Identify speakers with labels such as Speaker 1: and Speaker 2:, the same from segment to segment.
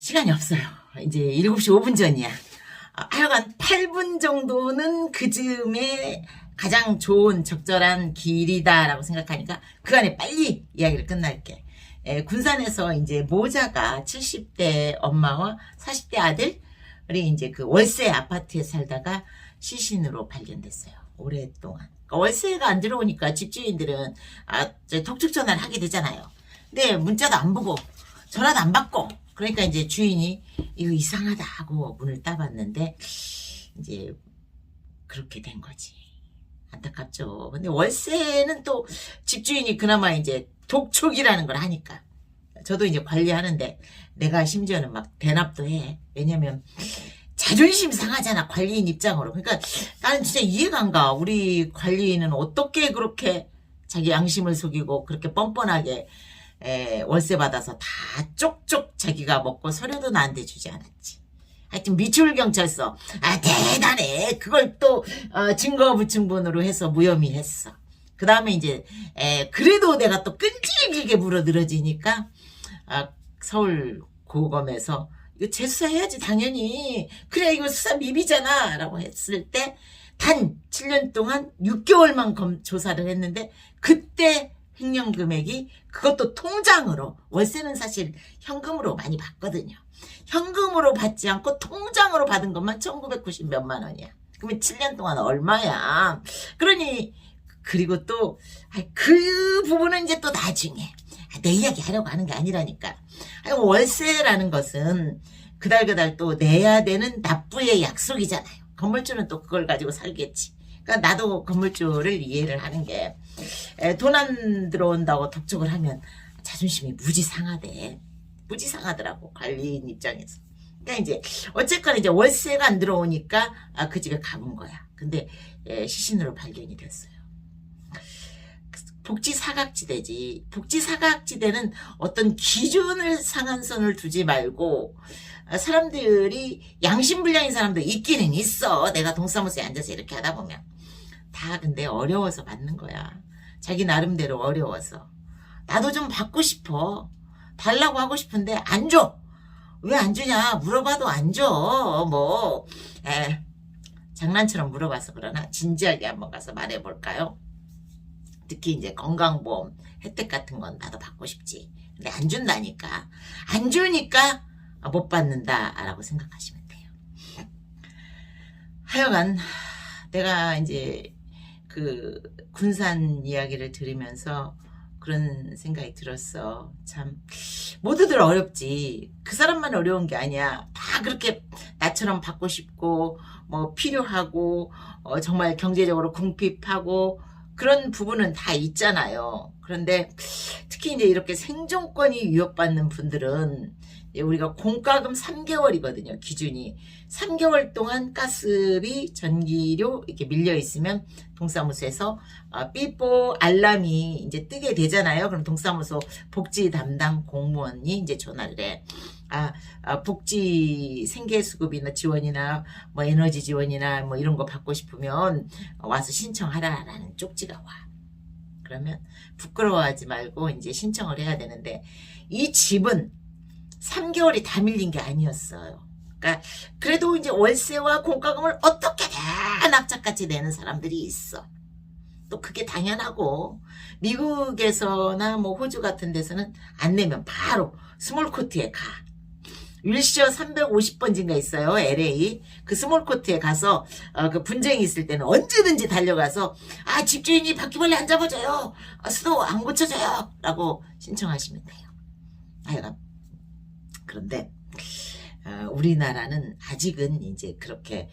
Speaker 1: 시간이 없어요. 이제 7시 5분 전이야. 하여간 8분 정도는 그 즈음에 가장 좋은 적절한 길이다라고 생각하니까 그 안에 빨리 이야기를 끝날게. 군산에서 이제 모자가 70대 엄마와 40대 아들이 이제 그 월세 아파트에 살다가 시신으로 발견됐어요. 오랫동안. 그러니까 월세가 안 들어오니까 집주인들은 독촉 전화를 하게 되잖아요. 근데 문자도 안 보고 전화도 안 받고, 그러니까 이제 주인이 이거 이상하다 하고 문을 따봤는데 이제 그렇게 된 거지. 안타깝죠. 근데 월세는 또 집주인이 그나마 이제 독촉이라는 걸 하니까 저도 이제 관리하는데 내가 심지어는 막 대납도 해. 왜냐면 자존심 상하잖아, 관리인 입장으로. 그러니까 나는 진짜 이해가 안 가. 우리 관리인은 어떻게 그렇게 자기 양심을 속이고 그렇게 뻔뻔하게 월세 받아서 다 쪽쪽 자기가 먹고 서류도 나한테 주지 않았지. 하여튼 미추홀경찰서 대단해. 그걸 또 증거 부충분으로 해서 무혐의 했어. 그 다음에 이제 그래도 내가 또 끈질기게 물어 늘어지니까 서울 고검에서 이거 재수사해야지 당연히. 그래 이거 수사 미비잖아 라고 했을 때 단 7년 동안 6개월만 조사를 했는데 그때 횡령 금액이 그것도 통장으로, 월세는 사실 현금으로 많이 받거든요. 현금으로 받지 않고 통장으로 받은 것만 1990 몇만 원이야. 그러면 7년 동안 얼마야. 그러니 그리고 또 그 부분은 이제 또 나중에 내 이야기 하려고 하는 게 아니라니까. 월세라는 것은 그달 또 내야 되는 납부의 약속이잖아요. 건물주는 또 그걸 가지고 살겠지. 그러니까 나도 건물주를 이해를 하는 게 돈 안 들어온다고 독촉을 하면 자존심이 무지 상하대. 무지 상하더라고, 관리인 입장에서. 그러니까 이제 어쨌거나 이제 월세가 안 들어오니까 그 집에 가본 거야. 근데 시신으로 발견이 됐어요. 복지사각지대지. 복지사각지대는 어떤 기준을 상한선을 두지 말고 사람들이 양심불량인 사람도 있기는 있어. 내가 동사무소에 앉아서 이렇게 하다 보면 다 근데 어려워서 받는 거야. 자기 나름대로 어려워서. 나도 좀 받고 싶어. 달라고 하고 싶은데 안 줘. 왜 안 주냐 물어봐도 안 줘. 뭐 장난처럼 물어봐서 그러나 진지하게 한번 가서 말해볼까요? 특히 이제 건강보험 혜택 같은 건 나도 받고 싶지. 근데 안 준다니까. 안 주니까 못 받는다라고 생각하시면 돼요. 하여간 내가 이제 그 군산 이야기를 들으면서 그런 생각이 들었어. 참 모두들 어렵지. 그 사람만 어려운 게 아니야. 다 그렇게 나처럼 받고 싶고 뭐 필요하고 정말 경제적으로 궁핍하고 그런 부분은 다 있잖아요. 그런데 특히 이제 이렇게 생존권이 위협받는 분들은 우리가 공과금 3개월이거든요. 기준이. 3개월 동안 가스비, 전기료 이렇게 밀려 있으면 동사무소에서 삐뽀 알람이 이제 뜨게 되잖아요. 그럼 동사무소 복지 담당 공무원이 이제 전화를 해. 복지 생계수급이나 지원이나 뭐 에너지 지원이나 뭐 이런 거 받고 싶으면 와서 신청하라라는 쪽지가 와. 그러면 부끄러워하지 말고 이제 신청을 해야 되는데 이 집은 3개월이 다 밀린 게 아니었어요. 그러니까 그래도 이제 월세와 공과금을 어떻게든 악착같이 내는 사람들이 있어. 또 그게 당연하고 미국에서나 뭐 호주 같은 데서는 안 내면 바로 스몰코트에 가. 윌셔 350번지인가 있어요. LA. 그 스몰코트에 가서 그 분쟁이 있을 때는 언제든지 달려가서 집주인이 바퀴벌레 안 잡아줘요. 수도 안 고쳐줘요. 라고 신청하시면 돼요. 하여간 그런데 우리나라는 아직은 이제 그렇게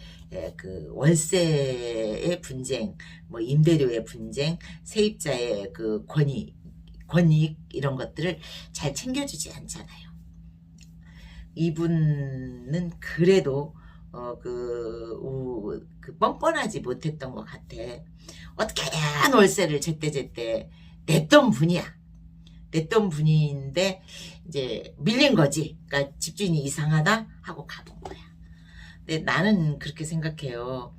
Speaker 1: 그 월세의 분쟁, 뭐 임대료의 분쟁, 세입자의 그 권익 이런 것들을 잘 챙겨주지 않잖아요. 이분은 그래도 그 뻔뻔하지 못했던 것 같아. 어떻게든 월세를 제때제때 냈던 분이야. 냈던 분인데 이제 밀린 거지. 그러니까 집주인이 이상하다 하고 가본 거야. 근데 나는 그렇게 생각해요.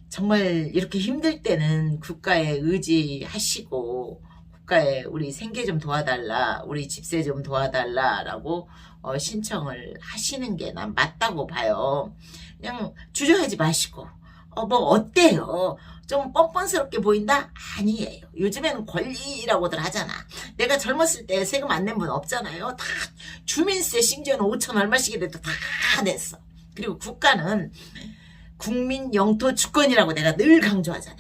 Speaker 1: 정말 이렇게 힘들 때는 국가에 의지하시고 국가에 우리 생계 좀 도와달라, 우리 집세 좀 도와달라라고 신청을 하시는 게 난 맞다고 봐요. 그냥 주저하지 마시고 뭐 어때요? 좀 뻔뻔스럽게 보인다? 아니에요. 요즘에는 권리라고들 하잖아. 내가 젊었을 때 세금 안 낸 분 없잖아요. 다 주민세 심지어는 5천 얼마씩이라도 다 냈어. 그리고 국가는 국민 영토 주권이라고 내가 늘 강조하잖아.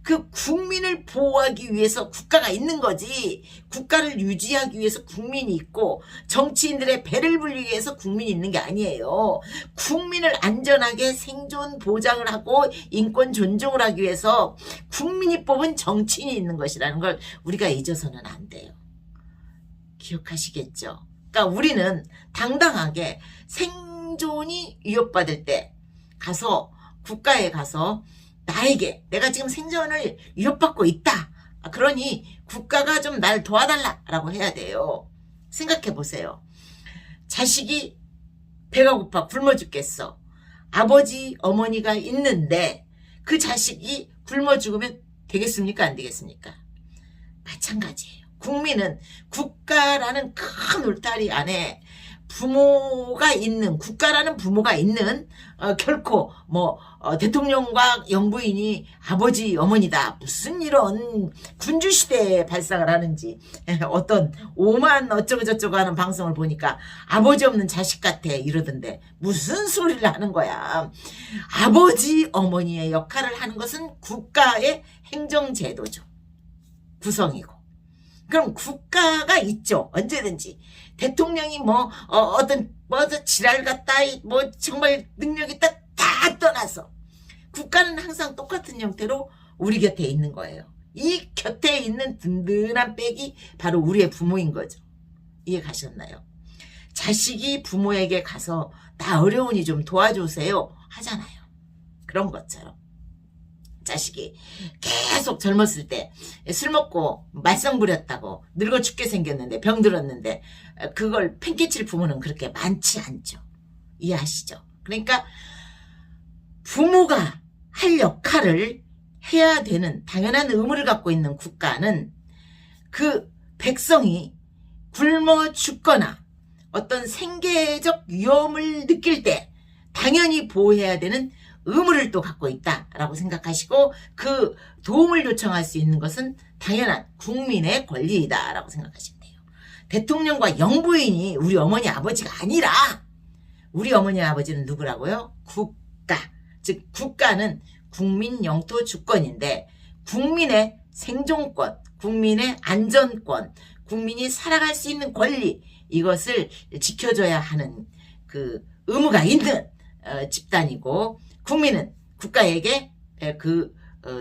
Speaker 1: 그 국민을 보호하기 위해서 국가가 있는 거지. 국가를 유지하기 위해서 국민이 있고 정치인들의 배를 불리기 위해서 국민이 있는 게 아니에요. 국민을 안전하게 생존 보장을 하고 인권 존중을 하기 위해서 국민이 뽑은 정치인이 있는 것이라는 걸 우리가 잊어서는 안 돼요. 기억하시겠죠? 그러니까 우리는 당당하게 생존이 위협받을 때 가서 국가에 가서 나에게 내가 지금 생존을 위협받고 있다. 그러니 국가가 좀 날 도와달라라고 해야 돼요. 생각해 보세요. 자식이 배가 고파 굶어 죽겠어. 아버지 어머니가 있는데 그 자식이 굶어 죽으면 되겠습니까? 안 되겠습니까? 마찬가지예요. 국민은 국가라는 큰 울타리 안에 부모가 있는, 국가라는 부모가 있는, 결코 대통령과 영부인이 아버지 어머니다. 무슨 이런 군주시대에 발상을 하는지. 어떤 오만 어쩌고 저쩌고 하는 방송을 보니까 아버지 없는 자식 같아 이러던데 무슨 소리를 하는 거야. 아버지 어머니의 역할을 하는 것은 국가의 행정제도죠. 구성이고. 그럼 국가가 있죠. 언제든지. 대통령이 어떤 지랄 같다, 정말 능력 있다, 다 떠나서. 국가는 항상 똑같은 형태로 우리 곁에 있는 거예요. 이 곁에 있는 든든한 백이 바로 우리의 부모인 거죠. 이해 가셨나요? 자식이 부모에게 가서 나 어려우니 좀 도와주세요 하잖아요. 그런 것처럼. 자식이 계속 젊었을 때 술 먹고 말썽 부렸다고 늙어 죽게 생겼는데 병들었는데 그걸 팽개칠 부모는 그렇게 많지 않죠. 이해하시죠? 그러니까 부모가 할 역할을 해야 되는 당연한 의무를 갖고 있는 국가는 그 백성이 굶어 죽거나 어떤 생계적 위험을 느낄 때 당연히 보호해야 되는 의무를 또 갖고 있다라고 생각하시고 그 도움을 요청할 수 있는 것은 당연한 국민의 권리이다라고 생각하시면 돼요. 대통령과 영부인이 우리 어머니 아버지가 아니라 우리 어머니 아버지는 누구라고요? 국가. 즉 국가는 국민 영토 주권인데 국민의 생존권, 국민의 안전권, 국민이 살아갈 수 있는 권리 이것을 지켜줘야 하는 그 의무가 있는 집단이고 국민은 국가에게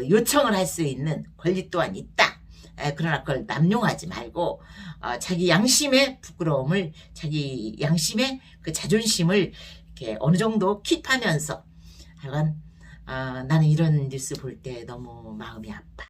Speaker 1: 요청을 할 수 있는 권리 또한 있다. 그러나 그걸 남용하지 말고 자기 양심의 부끄러움을 자기 양심의 그 자존심을 이렇게 어느 정도 킵하면서 하여간 나는 이런 뉴스 볼 때 너무 마음이 아파.